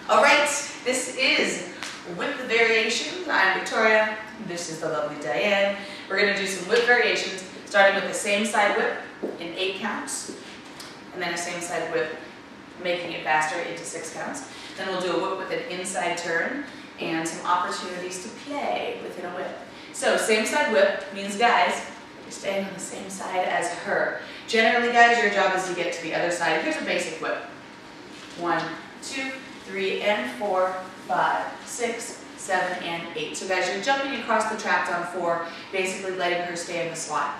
All right, this is whip variations. I'm Victoria. This is the lovely Diane. We're going to do some whip variations, starting with the same side whip in 8 counts, and then a same side whip, making it faster into 6 counts. Then we'll do a whip with an inside turn and some opportunities to play within a whip. So same side whip means, guys, you're staying on the same side as her. Generally, guys, your job is to get to the other side. Here's a basic whip. 1, 2, 3, and 4, 5, 6, 7, and 8. So guys, you're jumping across the track on 4, basically letting her stay in the slot.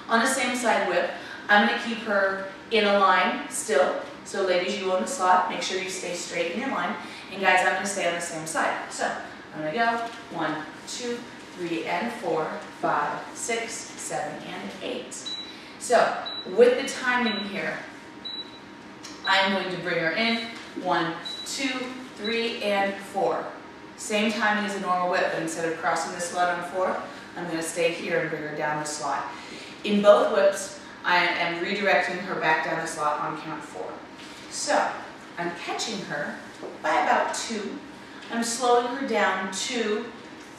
On the same side whip, I'm going to keep her in a line still. So ladies, you own the slot. Make sure you stay straight in your line. And guys, I'm going to stay on the same side. So I'm going to go 1, 2, 3, and 4, 5, 6, 7, and 8. So with the timing here, I'm going to bring her in 1, 2, 3, and 4. Same timing as a normal whip, but instead of crossing the slot on 4, I'm going to stay here and bring her down the slot. In both whips, I am redirecting her back down the slot on count 4. So I'm catching her by about 2. I'm slowing her down 2,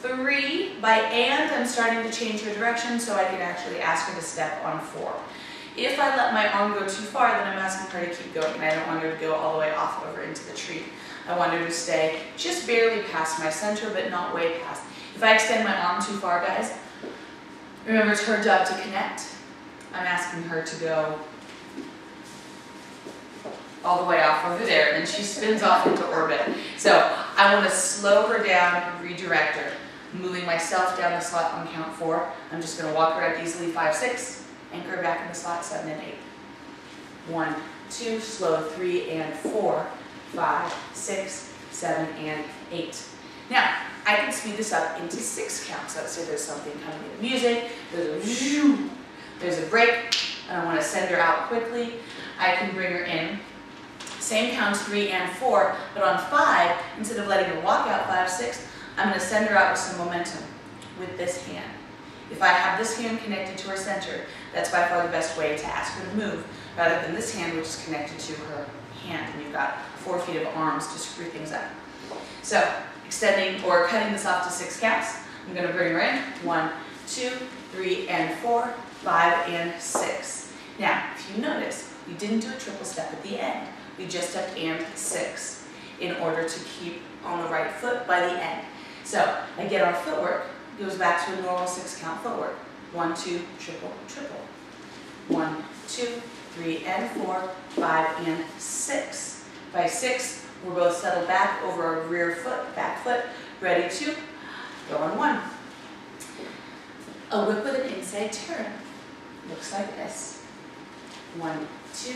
3, and I'm starting to change her direction so I can actually ask her to step on 4. If I let my arm go too far, then I'm asking her to keep going, and I don't want her to go all the way off over into the tree. I want her to stay just barely past my center, but not way past. If I extend my arm too far, guys, remember it's her job to connect. I'm asking her to go all the way off over there, and then she spins off into orbit. So I want to slow her down, redirect her. Moving myself down the slot on count 4. I'm just going to walk her out easily 5, 6, anchor her back in the slot 7 and 8. 1, 2, slow 3 and 4, 5, 6, 7, and 8. Now, I can speed this up into 6 counts. Let's say there's something coming in the music, there's a break, and I want to send her out quickly. I can bring her in. Same counts 3 and 4, but on 5, instead of letting her walk out 5, 6, I'm going to send her out with some momentum with this hand. If I have this hand connected to her center, that's by far the best way to ask her to move, rather than this hand which is connected to her hand, and you've got 4 feet of arms to screw things up. So, extending or cutting this off to 6 counts, I'm going to bring her in. 1, 2, 3, and 4, 5, and 6. Now, if you notice, we didn't do a triple step at the end. We just stepped and 6 in order to keep on the right foot by the end. So, again, our footwork goes back to a normal 6 count footwork. 1, 2, triple, triple. 1, 2, 3, and 4, 5, and 6. By 6, we're both settled back over our rear foot, back foot, ready to go on 1. A whip with an inside turn looks like this. 1, 2,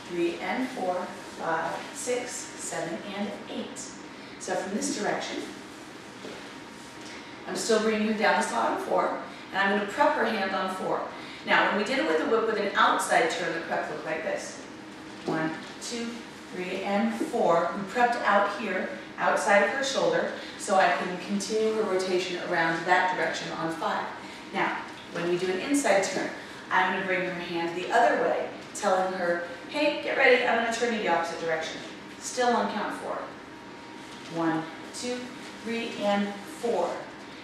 3, and 4, 5, 6, 7, and 8. So from this direction, I'm still bringing her down the slot on 4, and I'm going to prep her hand on 4. Now, when we did it with the whip with an outside turn, the prep looked like this. 1, 2, 3, and 4. We prepped out here, outside of her shoulder, so I can continue her rotation around that direction on 5. Now, when we do an inside turn, I'm going to bring her hand the other way, telling her, hey, get ready, I'm going to turn you the opposite direction. Still on count 4. 1, 2, 3, and 4.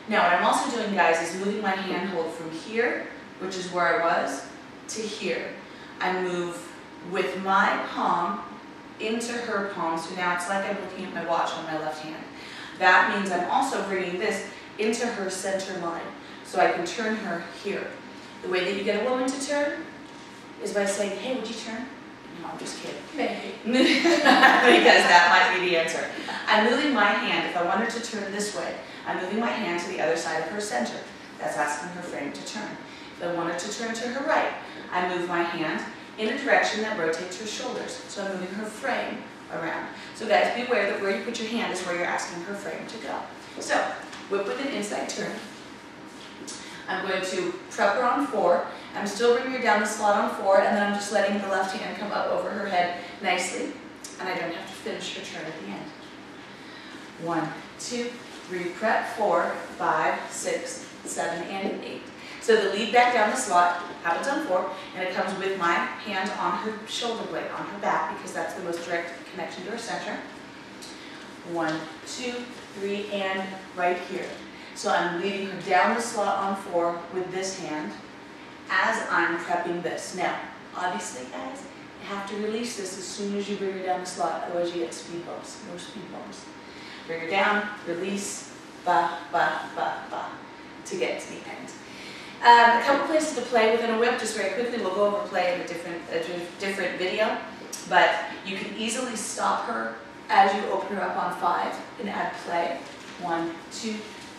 Now, what I'm also doing, guys, is moving my handhold from here, which is where I was, to here. I move with my palm into her palm, so now it's like I'm looking at my watch on my left hand. That means I'm also bringing this into her center line, so I can turn her here. The way that you get a woman to turn is by saying, hey, would you turn? No, I'm just kidding. Maybe. Because that might be the answer. I'm moving my hand. If I want her to turn this way, I'm moving my hand to the other side of her center. That's asking her frame to turn. If I want her to turn to her right, I move my hand in a direction that rotates her shoulders. So I'm moving her frame around. So guys, be aware that where you put your hand is where you're asking her frame to go. So, whip with an inside turn. I'm going to prep her on 4. I'm still bringing her down the slot on 4, and then I'm just letting the left hand come up over her head nicely, and I don't have to finish her turn at the end. 1, 2, 3, prep, 4, 5, 6, 7, and 8. So the lead back down the slot happens on 4, and it comes with my hand on her shoulder blade, on her back, because that's the most direct connection to her center. 1, 2, 3, and right here. So I'm leading her down the slot on 4 with this hand as I'm prepping this. Now, obviously, guys, you have to release this as soon as you bring her down the slot, otherwise you get speed bumps, no speed bumps. Bring her down, release, ba, ba, ba, ba, to get to the end. A couple places to play within a whip, just very quickly. We'll go over play in a different video, but you can easily stop her as you open her up on 5 and add play. 1, 2,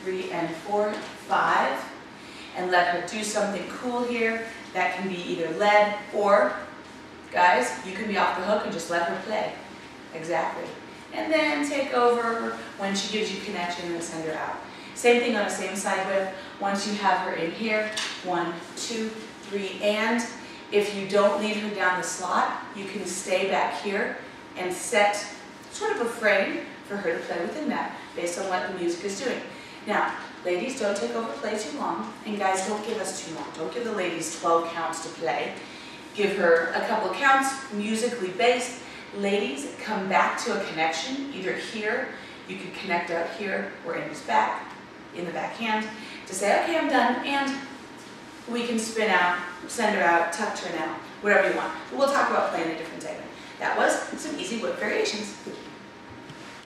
3, and 4, 5, and let her do something cool here. That can be either led or, guys, you can be off the hook and just let her play. Exactly. And then take over when she gives you connection and send her out. Same thing on a same side whip. Once you have her in here, 1, 2, 3, and if you don't lead her down the slot, you can stay back here and set sort of a frame for her to play within that, based on what the music is doing. Now, ladies, don't take over play too long, and guys, don't give us too long. Don't give the ladies 12 counts to play. Give her a couple of counts, musically based. Ladies, come back to a connection, either here, you can connect out here, or in his back, in the backhand, to say, okay, I'm done, and we can spin out, send her out, tuck turn out, whatever you want. We'll talk about playing a different segment. That was some easy whip variations.